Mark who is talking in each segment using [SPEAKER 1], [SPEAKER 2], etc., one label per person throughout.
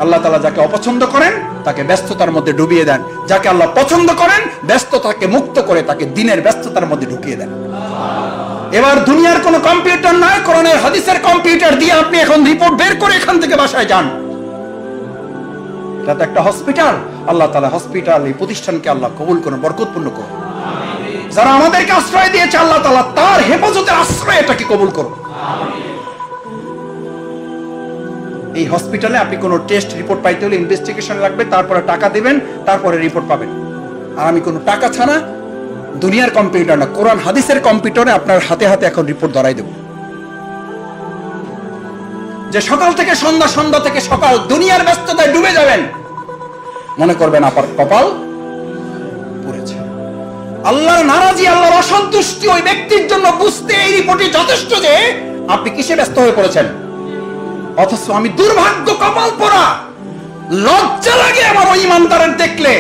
[SPEAKER 1] আল্লাহ তাআলা যাকে অপছন্দ করেন তাকে ব্যস্ততার মধ্যে ডুবিয়ে দেন, যাকে আল্লাহ পছন্দ করেন ব্যস্ততাকে মুক্ত করে তাকে দিনের ব্যস্ততার মধ্যে ঢুকিয়ে দেন। এবার দুনিয়ার কোনো কম্পিউটার নয়, কোরআনের হাদিসের কম্পিউটার দিয়ে আপনি এখন রিপোর্ট বের করে এখান থেকে বাসায় যান। এটা তো একটা হসপিটাল। আল্লাহ তাআলা হসপিটাল, এই প্রতিষ্ঠানকে আল্লাহ কবুল করুন, বরকতপূর্ণ করুন। যারা আমাদেরকে আশ্রয় দিয়েছে আল্লাহ তাআলা তার হেফাজতের আশ্রয় এটাকে কবুল করুন। এই হসপিটালে আপনি কোনো টেস্ট রিপোর্ট পাইতে হলে ইনভেস্টিগেশন লাগবে, তারপরে টাকা দিবেন, তারপরে রিপোর্ট পাবেন। আর আমি কোনো টাকা ছাড়া দুনিয়ার কম্পিউটার না, কোরআন হাদিসের কম্পিউটারে আপনার হাতে হাতে এখন রিপোর্ট ধরাই দেব। যে সকাল থেকে সন্ধ্যা, সন্ধ্যা থেকে সকাল দুনিয়ার ব্যস্ততায় ডুবে যাবেন, মনে করবেন আপনার কপাল পড়েছে। আল্লাহর নারাজি, আল্লাহর অসন্তুষ্টি ওই ব্যক্তির জন্য বুঝতে এই রিপোর্টই যথেষ্ট যে আপনি কিসে ব্যস্ত হয়ে পড়েছেন। অথচ আমি দুর্ভাগ্য, কপাল পোড়া, লজ্জা লাগে আমার ওই ইমানদারের দেখলে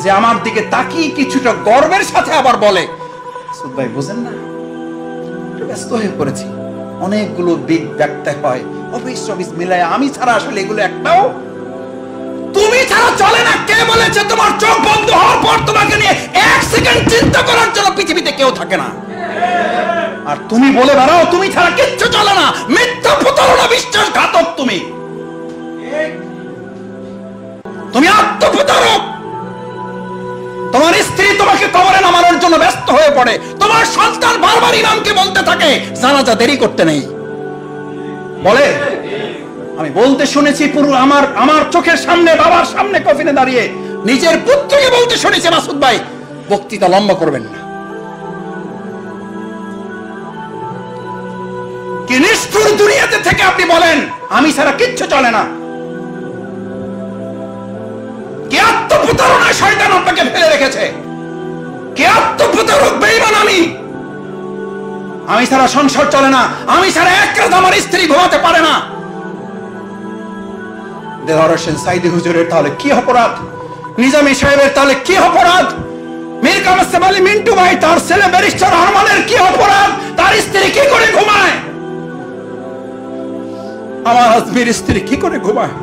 [SPEAKER 1] যে আমার দিকে তাকিয়ে কিছুটা গর্বের সাথে আবার বলে, ভাই বুঝেন না ব্যস্ত হয়ে পড়েছি, অনেকগুলো দিক দেখতে হয়, অফিস অফিস মিলায় আমি ছাড়া আসলে এগুলো একটাও তুমি ছাড়া চলে না। কে বলেছে তোমার চোখ বন্ধ হওয়ার পর তোমাকে নিয়ে এক সেকেন্ড চিন্তা করার জন্য পৃথিবীতে কেউ থাকে না? আর তুমি বলে বেড়াও তুমি ছাড়া কিচ্ছু চলে না। মিথ্যা, প্রতারণা, বিশ্বাসঘাতক। তুমি আত্মপ্রতারক। তোমার স্ত্রী তোমাকে কবরে নামানোর জন্য ব্যস্ত হয়ে পড়ে, তোমার সন্তান বারবার ইমামকে বলতে থাকে জানাজা দেরি করতে নেই বলে। আমি বলতে শুনেছি পুরো আমার চোখের সামনে, বাবার সামনে কফিনে দাঁড়িয়ে নিজের পুত্রকে বলতে শুনেছি, মাসুদ ভাই বক্তৃতা লম্বা করবেন না। কি নিষ্ঠুর দুনিয়াতে থেকে আপনি বলেন আমি ছাড়া কিচ্ছু চলে না। কে আত্মপ্রতারণায় শয়তান আপনাকে ফেলে রেখেছে? কে আত্মপ্রতারক, বেঈমান? আমি ছাড়া সংসার চলে না, আমি ছাড়া এক রাত আমার স্ত্রী ঘুমাতে পারে না। দেওয়ার হোসেন সাইদি হুজুরের তাহলে কি অপরাধ? নিজামী সাহেবের তাহলে কি অপরাধ? মীর কামেল আলী মিন্টু ভাই তার ছেলে ব্যারিস্টার আরমানের কি অপরাধ? তার স্ত্রী কি করে ঘুমায়? আমার আজমির স্ত্রী কি করে ঘুমায়?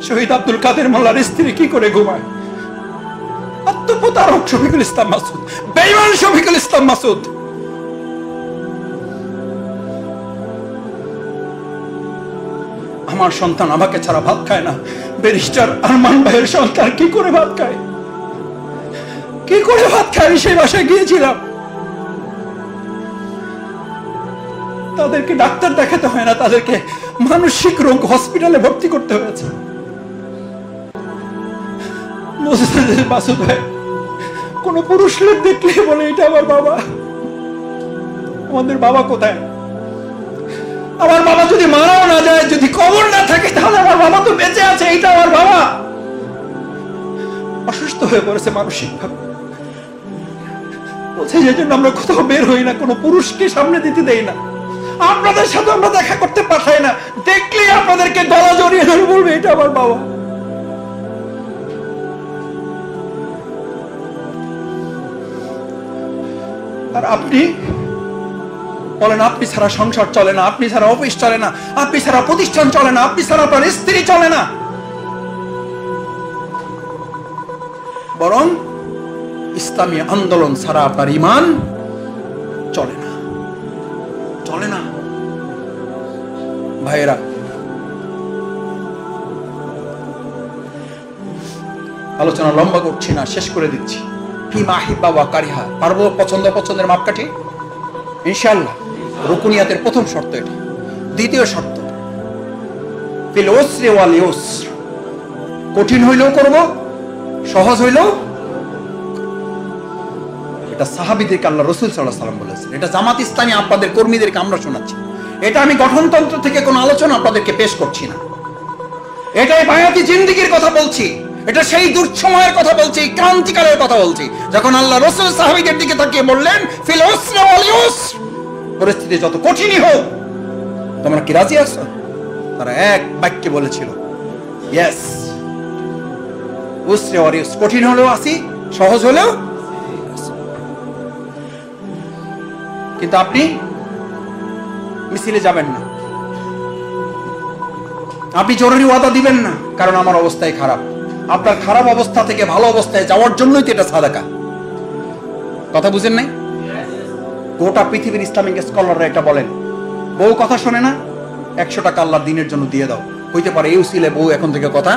[SPEAKER 1] শহীদ আব্দুল কাদের মোল্লার স্ত্রী কি করে ঘুমায়? আত্মপ্রতারক শফিকুল ইসলাম মাসুদ, বেঈমান শফিকুল ইসলাম মাসুদ। আমার সন্তান আমাকে ছাড়া ভাত খায় না, ব্যারিস্টার আরমান ভাইয়ের সন্তান কি করে ভাত খায়? কি করে ভাত খায়? আমি সেই বাসায় গিয়েছিলাম, তাদেরকে ডাক্তার দেখাতে হয় না, তাদেরকে মানসিক রোগ হসপিটালে ভর্তি করতে হয়েছে। মাসুদ ভাই কোন পুরুষ লোক দেখলে বলে এটা আমার বাবা। আমাদের বাবা কোথায়? আমার বাবা যদি মারাও না যায়, যদি কবর না থাকে, তাহলে আমার বাবা তো বেঁচে আছে, এইটা আমার বাবা। অসুস্থ হয়ে পড়েছে মানসিক ভাবে, বলছে যে জন্য আমরা কোথাও বের হই না, কোনো পুরুষকে সামনে দিতে দেই না, আপনাদের সাথে আমরা দেখা করতে পাঠাই না, দেখলেই আপনাদেরকে গলা জড়িয়ে ধরে বলবে এটা আমার বাবা। আর আপনি বলেন আপনি ছাড়া সংসার চলে না, আপনি ছাড়া অফিস চলে না, আপনি ছাড়া প্রতিষ্ঠান চলে না, আপনি ছাড়া আপনার স্ত্রী চলে না। বরং ইসলামী আন্দোলন ছাড়া আপনার ঈমান চলে না, চলে না। ভাইয়েরা, আলোচনা লম্বা করছি না, শেষ করে দিচ্ছি। কি মাহিবা ওয়া কারিহা, পারবো পছন্দের মাপকাঠি ইনশাআল্লাহ। রুকুনিয়াতের প্রথম শর্ত এটা। দ্বিতীয় শর্ত ফিল উসরি ওয়াল ইউসর, কঠিন হইলেও করব, সহজ হইলেও। এটা সাহাবীদেরকে আল্লাহ রাসূল সাল্লাল্লাহু আলাইহি ওয়াসাল্লাম বলেছেন, এটা জামাত ইসলামী আপনাদের কর্মীদেরকে আমরা শোনাচ্ছি। এটা আমি গঠনতন্ত্র থেকে কোনো আলোচনা আপনাদেরকে পেশ করছি না, এটাই বায়াতি জিন্দেগির কথা বলছি, এটা সেই দুঃসময়ের কথা বলছি, ক্রান্তিকালের কথা বলছি, যখন আল্লাহ রাসূল সাহাবীদের দিকে তাকিয়ে বললেন ফিল উসরি ওয়াল ইউসর, পরিস্থিতি যত কঠিনই হোক তোমরা কি রাজি আছো? তারা এক বাক্যে বলেছিল ইয়েস। উসরি ওয়াল ইউসর, কঠিন হলেও আসি, সহজ হলেও। কিন্তু আপনি মিছিলে যাবেন না, আপনি জরুরি ওয়াদা দিবেন না, কারণ আমার অবস্থায় খারাপ। আপনার খারাপ অবস্থা থেকে ভালো অবস্থায় যাওয়ার জন্যই তো এটা সাদাকা। কথা বুঝেন নাই? গোটা পৃথিবীর ইসলামিক স্কলাররা এটা বলেন, বউ কথা শোনে না, 100 টাকা আল্লাহর দিনের জন্য দিয়ে দাও। হইতে পারে এই উসিলে বউ এখন থেকে কথা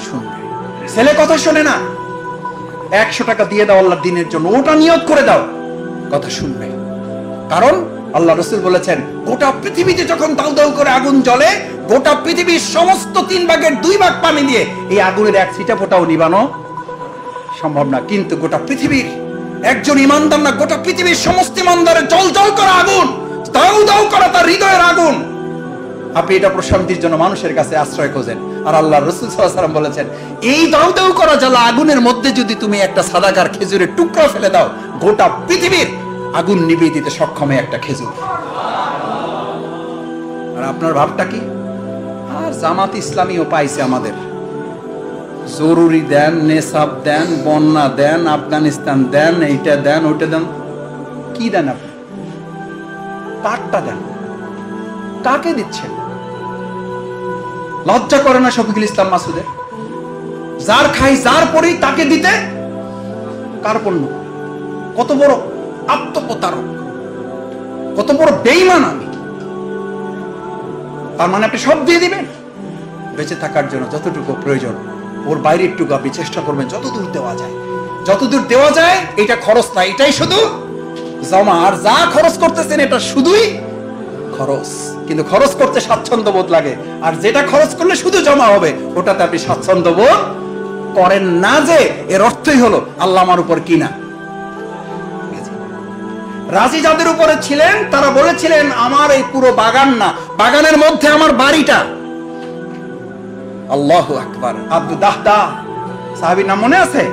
[SPEAKER 1] শুনবে। ছেলে কথা শোনে না, 100 টাকা দিয়ে দাও আল্লাহর দিনের জন্য, ওটা নিয়ত করে দাও, কথা শুনবে। কারণ আল্লাহ রাসূল বলেছেন, গোটা পৃথিবীতে যখন দাউ দাউ করে আগুন জ্বলে, গোটা পৃথিবীর সমস্ত 3 ভাগের 2 ভাগ পানি দিয়ে এই আগুনের এক ছিটা ফোঁটাও নিবানো সম্ভব না। কিন্তু গোটা পৃথিবীর একজন ইমানদার না, গোটা পৃথিবীর সমস্ত ইমানদারের জল জল করা আগুন, দাউ দাউ করা তার হৃদয়ের আগুন, আপনি এটা প্রশান্তির জন্য মানুষের কাছে আশ্রয় খোঁজেন। আর আল্লাহ রাসূল সাল্লাল্লাহু আলাইহি ওয়াসাল্লাম বলেছেন, এই দাউ দাউ করা জ্বালা আগুনের মধ্যে যদি তুমি একটা সাদাকার খেজুরের টুকরা ফেলে দাও, গোটা পৃথিবীর আগুন নিভিয়ে দিতে সক্ষম একটা খেজুর। আর আপনার ভাবটা কি? আর জামাত ইসলামীও পাইছে আমাদের, জরুরি দেন, নেশাব দেন, বন্যা দেন, আফগানিস্তান দেন, এইটা দেন, ওইটা দেন। কি দেন আপনি? কারটা দেন, কাকে দিচ্ছেন? লজ্জা করে না শফিকুল ইসলাম মাসুদের? যার খাই যার পরি তাকে দিতে, কার পণ্য? কত বড় আত্মপ্রতারক, কত বড় বেঈমান আমি! তার মানে আপনি সব দিয়ে দিবেন? বেঁচে থাকার জন্য যতটুকু প্রয়োজন, ওর বাইরের টুকু আপনি চেষ্টা করবেন যতদূর দেওয়া যায়, যতদূর দেওয়া যায়। এটা খরচ না, এটাই শুধু জমা। আর যা খরচ করতেছেন এটা শুধুই খরচ, কিন্তু খরচ করতে স্বাচ্ছন্দ্য বোধ লাগে। আর যেটা খরচ করলে শুধু জমা হবে, ওটাতে আপনি স্বাচ্ছন্দ্য বোধ করেন না। যে এর অর্থই হলো আল্লাহ আমার উপর কিনা রাজি। যাদের উপরে ছিলেন তারা বলেছিলেন, আমার এই পুরো বাগান না, বাগানের মধ্যে আমার বাড়িটা। আল্লাহু আকবার। আব্দু দাহদা সাহাবীর নাম মনে আছে?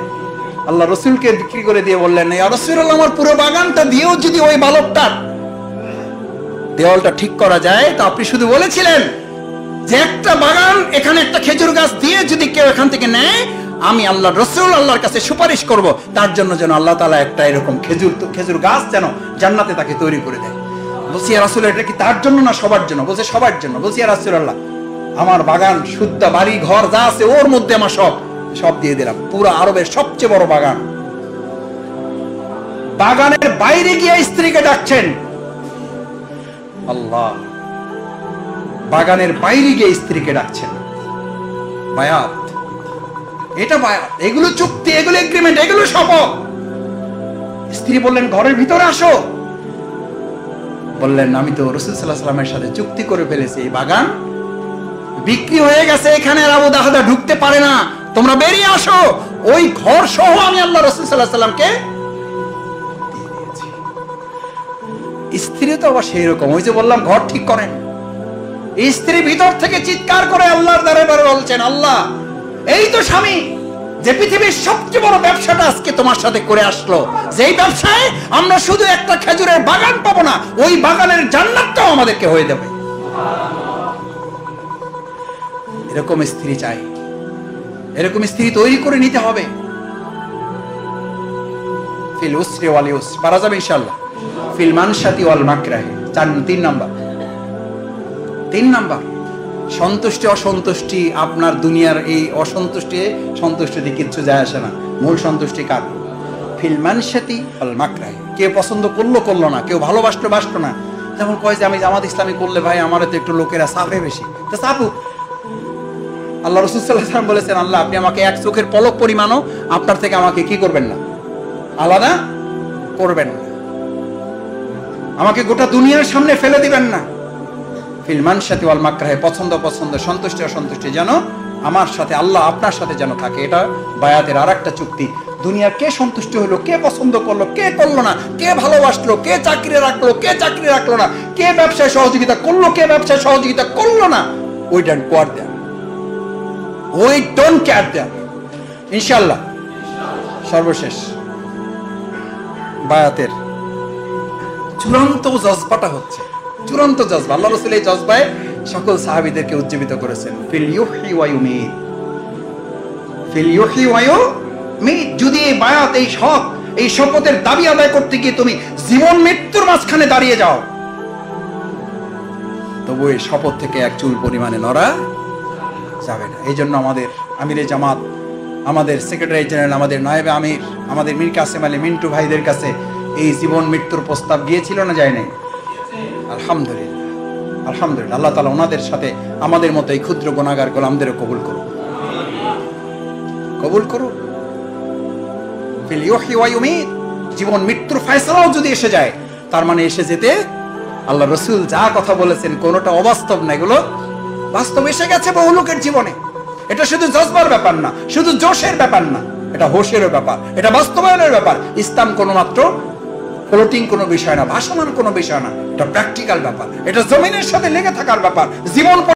[SPEAKER 1] আল্লাহ রাসূলকে বিক্রি করে দিয়ে বললেন, ইয়া রাসূলুল্লাহ, আমার পুরো বাগানটা দিয়েও যদি ওই বালকটার দেওয়ালটা ঠিক করা যায়, তো আপনি শুধু বলেছিলেন যে একটা বাগান, এখানে একটা খেজুর গাছ দিয়ে যদি কেউ এখান থেকে নেয়, আমি আল্লাহ রাসূল আল্লাহর কাছে সুপারিশ করব তার জন্য যেন আল্লাহ তাআলা একটা এরকম খেজুর গাছ যেন জান্নাতে তাকে তৈরি করে দেয়। বলছি, ইয়া রাসূল, এটা কি তার জন্য না সবার জন্য? বলছে সবার জন্য। বলছি, ইয়া রাসূলুল্লাহ, আমার বাগান শুদ্ধ, বাড়ি ঘর যা আছে ওর মধ্যে আমার সব দিয়ে দিলাম, পুরো আরবের সবচেয়ে বড় বাগান। বাগানের বাইরে গিয়ে স্ত্রীকে ডাকছেন, আল্লাহ, বাগানের বাইরে গিয়ে স্ত্রীকে ডাকছেন। বায়াত, এটা বায়াত, এগুলো চুক্তি, এগুলো এগ্রিমেন্ট, এগুলো শপথ। স্ত্রী বললেন, ঘরের ভিতরে আসো। বললেন, আমি তো রাসূল সাল্লাল্লাহু আলাইহি ওয়াসাল্লামের সাথে চুক্তি করে ফেলেছি, এই বাগান বিক্রি হয়ে গেছে, এখানে আর আবু দাহদা ঢুকতে পারে না, তোমরা বেরিয়ে আসো। ওই ঘর সহ আমি আল্লাহ রাসূল সাল্লাল্লাহু আলাইহি ওয়াসাল্লামকে দিয়ে দিয়েছি। স্ত্রী তো আবার সেই রকম, ওই যে বললাম ঘর ঠিক করেন। স্ত্রী ভিতর থেকে চিৎকার করে আল্লাহর দরবারে বলছেন, আল্লাহ, এই তো স্বামী যে পৃথিবীর সবচেয়ে বড় ব্যবসাটা আজকে তোমার সাথে করে আসলো, যেই ব্যবসায় আমরা শুধু একটা খেজুরের বাগান পাবো না, ওই বাগানের জান্নাতটাও আমাদেরকে হয়ে যাবে। এরকম স্ত্রী চাই, এরকম স্ত্রী তৈরি করে নিতে হবে। ফিল উসরি ওয়াল ইউসর, পারা যাবে ইনশাআল্লাহ। ফিল মানশাতি ওয়াল মাকরাহি, 3 নাম্বার। সন্তুষ্টি অসন্তুষ্টি, আপনার দুনিয়ার এই অসন্তুষ্টি সন্তুষ্টিতে কিচ্ছু যায় আসে না। মূল সন্তুষ্টি কার? ফিল মানশাতি ওয়াল মাকরাহি। কেউ পছন্দ করলো না, কেউ ভালোবাসলো না। যেমন কয় যে আমি জামাত ইসলামী করলে ভাই আমার তো একটু লোকেরা চাপে বেশি, তো চাপুক। আল্লাহ রাসূল সাল্লাল্লাহু আলাইহি ওয়াসাল্লাম বলেছেন, আল্লাহ, আপনি আমাকে এক চোখের পলক পরিমাণও আপনার থেকে আমাকে কি করবেন না, আলাদা করবেন না, আমাকে গোটা দুনিয়ার সামনে ফেলে দিবেন না। ফিল মানশাতি ওয়াল মাকরাহি, পছন্দ সন্তুষ্টি অসন্তুষ্টি যেন আমার সাথে, আল্লাহ আপনার সাথে যেন থাকে। এটা বায়াতের আরেকটা চুক্তি। দুনিয়ার কে সন্তুষ্ট হলো, কে পছন্দ করলো, কে করলো না, কে ভালোবাসলো, কে চাকরি রাখলো না, কে ব্যবসায় সহযোগিতা করলো, কে ব্যবসায় সহযোগিতা করলো না, ওই ডোন্ট কেয়ার দেয়ার। ইনশাআল্লাহ সর্বশেষ বায়াতের চূড়ান্ত জজবাটা হচ্ছে, চূড়ান্ত জজবা। আল্লাহ রাসূল এই জজবায় সকল সাহাবীদেরকে উজ্জীবিত করেছেন। ফিল ইউহি ওয়া ইউমিত, যদি এই বায়াত, এই শপথের দাবি আদায় করতে গিয়ে তুমি জীবন মৃত্যুর মাঝখানে দাঁড়িয়ে যাও, তবু এই শপথ থেকে এক চুল পরিমাণে নড়া যাবে না। এই জন্য আমাদের আমিরে জামাত, আমাদের সেক্রেটারি জেনারেল, আমাদের নায়েবে আমির, আমাদের মীর কাসেম আলী মিন্টু ভাইদের কাছে এই জীবন মৃত্যুর প্রস্তাব গিয়েছিল না যায় নাই? আলহামদুলিল্লাহ, আলহামদুলিল্লাহ। আল্লাহ তাআলা ওনাদের সাথে আমাদের মতো এই ক্ষুদ্র গুনাহগার গোলামদেরও কবুল করুন, কবুল করুন। ফিল ইউহি ওয়া ইউমিত, জীবন মৃত্যুর ফয়সালাও যদি এসে যায়, তার মানে এসে যেতে আল্লাহ রাসূল যা কথা বলেছেন কোনোটা অবাস্তব না, এগুলো বাস্তব এসে গেছে বহু লোকের জীবনে। এটা শুধু জজবার ব্যাপার না, শুধু জোশের ব্যাপার না, এটা হোশেরও ব্যাপার, এটা বাস্তবায়নের ব্যাপার। ইসলাম কোনো মাত্র ফ্লোটিং কোনো বিষয় না, ভাসমান কোনো বিষয় না, এটা প্র্যাকটিক্যাল ব্যাপার, এটা জমিনের সাথে লেগে থাকার ব্যাপার। জীবন